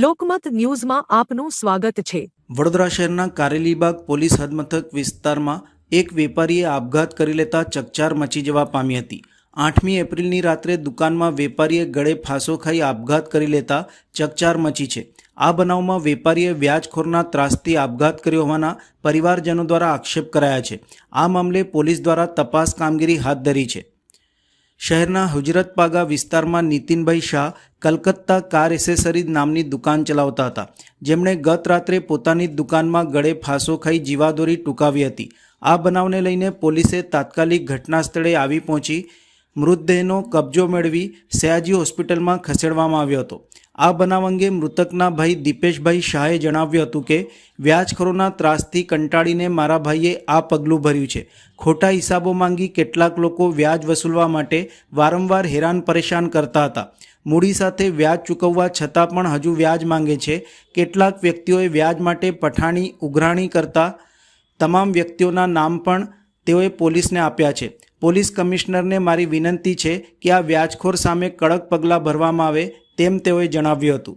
લોકમત ન્યૂઝમાં આપનું સ્વાગત છે। વડોદરા શહેરના કારેલીબાગ પોલીસ હદમથક વિસ્તારમાં એક વેપારીએ આપઘાત કરી લેતા ચકચાર મચી જવા પામી હતી। 8મી એપ્રિલની રાત્રે દુકાનમાં વેપારીએ ગળે ફાંસો ખાઈ આપઘાત કરી લેતા ચકચાર મચી છે। આ બનાવમાં વેપારીએ વ્યાજખોરના ત્રાસથી આપઘાત કર્યો હોવાના પરિવારજનો દ્વારા આક્ષેપ કરાયા છે। આ મામલે પોલીસ દ્વારા તપાસ કામગીરી હાથ ધરી છે। શહેરના હુજરતપાગા વિસ્તારમાં નીતિનભાઈ શાહ કલકત્તા કાર એસેસરીઝ નામની દુકાન ચલાવતા હતા, જેમણે ગત રાત્રે પોતાની દુકાનમાં ગળે ફાંસો ખાઈ જીવાદોરી ટૂંકાવી હતી। આ બનાવને લઈને પોલીસે તાત્કાલિક ઘટના સ્થળે આવી પહોંચી મૃતદેહનો કબજો મેળવી સયાજી હોસ્પિટલમાં ખસેડવામાં આવ્યો હતો। આ બનાવ અંગે મૃતકના ભાઈ દીપેશભાઈ શાહે જણાવ્યું હતું કે વ્યાજખોરોના ત્રાસથી કંટાળીને મારા ભાઈએ આ પગલું ભર્યું છે। ખોટા હિસાબો માંગી કેટલાક લોકો વ્યાજ વસૂલવા માટે વારંવાર હેરાન પરેશાન કરતા હતા। મૂડી સાથે વ્યાજ ચૂકવવા છતાં પણ હજુ વ્યાજ માંગે છે। કેટલાક વ્યક્તિઓએ વ્યાજ માટે પઠાણી ઉઘરાણી કરતા તમામ વ્યક્તિઓના નામ પણ તેઓએ પોલીસને આપ્યા છે। પોલીસ કમિશનરને મારી વિનંતી છે કે આ વ્યાજખોર સામે કડક પગલાં ભરવામાં આવે તેમ તેઓએ જણાવ્યું હતું।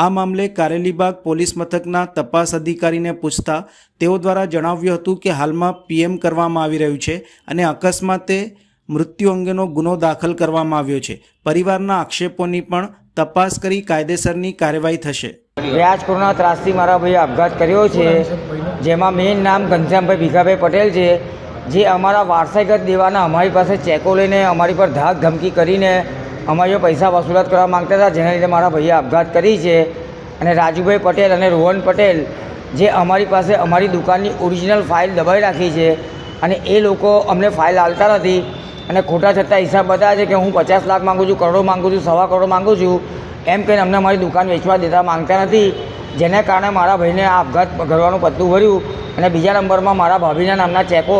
આ મામલે કારેલીબાગ પોલીસ મથકના તપાસ અધિકારીને પૂછતા તેઓ દ્વારા જણાવ્યું હતું કે હાલમાં પીએમ કરવામાં આવી રહ્યું છે અને અકસ્માતે મૃત્યુ અંગેનો ગુનો દાખલ કરવામાં આવ્યો છે। પરિવારના આક્ષેપોની પણ તપાસ કરી કાયદેસરની કાર્યવાહી થશે। વ્યાજખોરના ત્રાસથી મારા ભાઈએ આપઘાત કર્યો છે, જેમાં મેઇન નામ ઘનશ્યામભાઈ ભીખાભાઈ પટેલ છે, જે અમારા વારસાગત દેવાના અમારી પાસે ચેકો લઈને અમારી પર ધાક ધમકી કરીને અમારી પૈસા વસૂલાત કરવા માંગતા હતા, જેના લીધે મારા ભાઈએ આપઘાત કરી છે। અને રાજુભાઈ પટેલ અને રોહન પટેલ જે અમારી પાસે અમારી દુકાનની ઓરિજિનલ ફાઇલ દબાઈ રાખી છે અને એ લોકો અમને ફાઇલ આપતા નથી અને ખોટા છતાં હિસાબ બતાવે છે કે હું 50 લાખ માગું છું, કરોડો માગું છું, 1.25 કરોડ માગું છું, એમ કહીને અમને અમારી દુકાન વેચવા દેતા માંગતા નથી, જેના કારણે મારા ભાઈને આ આપઘાત કરવાનું પત્તું ભર્યું। અને બીજા નંબરમાં મારા ભાભીના નામના ચેકો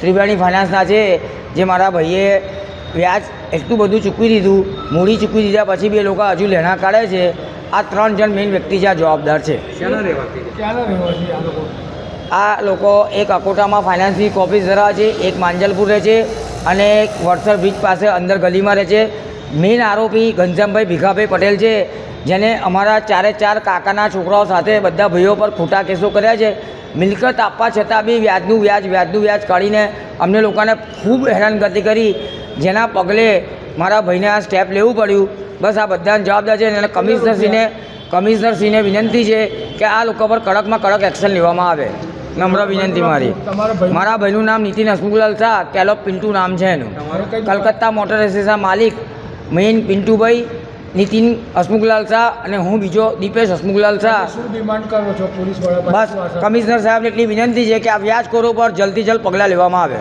ત્રિવેણી ફાઇનાન્સના છે, જે મારા ભાઈએ વ્યાજ એટલું બધું ચૂકવી દીધું, મૂડી ચૂકવી દીધા પછી બી એ લોકો હજુ લેણા કાઢે છે। આ 3 જણ મેઇન વ્યક્તિ છે આ જવાબદાર છે। આ લોકો એક અકોટામાં ફાઇનાન્સની ઓફિસ ધરાવે છે, એક માંજલપુર રહે છે અને એક વડસર બ્રિજ પાસે અંદર ગલીમાં રહે છે। મેઇન આરોપી ઘનશ્યામભાઈ ભીખાભાઈ પટેલ છે, જેને અમારા 4 કાકાના છોકરાઓ સાથે બધા ભાઈઓ પર ખોટા કેસો કર્યા છે। મિલકત આપવા છતાં બી વ્યાજનું વ્યાજ કાઢીને અમને લોકોને ખૂબ હેરાનગતિ કરી, જેના પગલે મારા ભાઈને આ સ્ટેપ લેવું પડ્યું। બસ આ બધાને જવાબદાર છે અને કમિશનરશ્રીને વિનંતી છે કે આ લોકો પર કડકમાં કડક એક્શન લેવામાં આવે। નમ્ર વિનંતી મારી। મારા ભાઈનું નામ નીતિન હસમુખલાલ શાહ, કેલોપ પિન્ટુ નામ છે એનું, કલકત્તા મોટર એસોસિએશનના માલિક મેઇન પિન્ટુભાઈ નીતિન હસમુખલાલ શાહ અને હું બીજો દીપેશ હસમુખલાલ શાહ। શું ડિમાન્ડ કરો છો પોલીસ વાળા? બસ કમિશનર સાહેબને એટલી વિનંતી છે કે આ વ્યાજખોરો પર જલ્દથી જલ્દ પગલાં લેવામાં આવે।